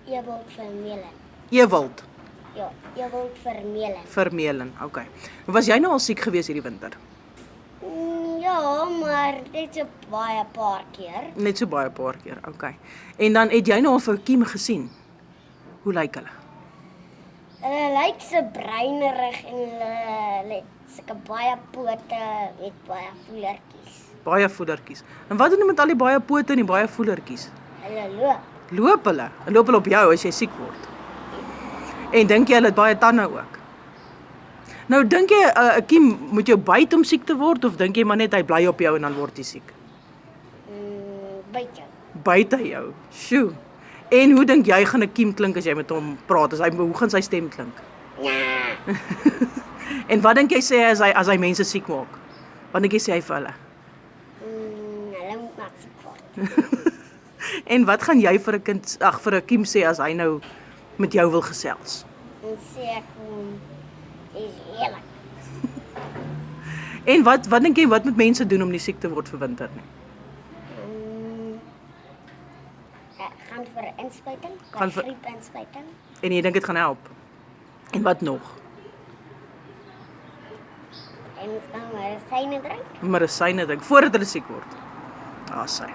Ewald Vermeulen. Ewald Ja, Ewald Vermeulen. Vermeulen. Okay. Was jy nou al siek gewees hierdie winter? Ja, maar net so baie paar keer. Net so baie paar keer. Okay. En dan het jy nou al vir 'n kiem gesien? Hoe lyk hulle? Hulle lyk so breinerig en hulle het sulke baie pote met baie voelertjies. Baie voedertjies. En wat doen hulle met al die baie pote en die baie voedertjies? Hulle loop. Loop hulle? En loop hulle op jou as jy siek word? En dink jy hulle het baie tande ook? Nou dink jy 'n kiem moet jou byt om siek te word of dink jy maar net hy bly op jou en dan word jy siek? Byt jou. Byt hy jou? Sjoe. En hoe dink jy gaan 'n kiem klink as jy met hom praat? Hoe gaan sy stem klink? Ja. En wat dink jy sê hy as hy mense siek maak? Wat dink jy sê hy vir hulle? Hulle moet maar siek word. En wat gaan jy vir 'n kind, vir 'n kiem sê as hy nou met jou wil gesels? En sê ek is heerlik. En wat dink jy wat moet mense doen om nie siek te word vir winter nie? Gaan vir 'n inspuiting, Gaan vir- griepinspuiting. En jy dink dit gaan help? En wat nog? En ons gaan medisyne drink. Medisyne dink voordat hulle siek word. Ah, sy.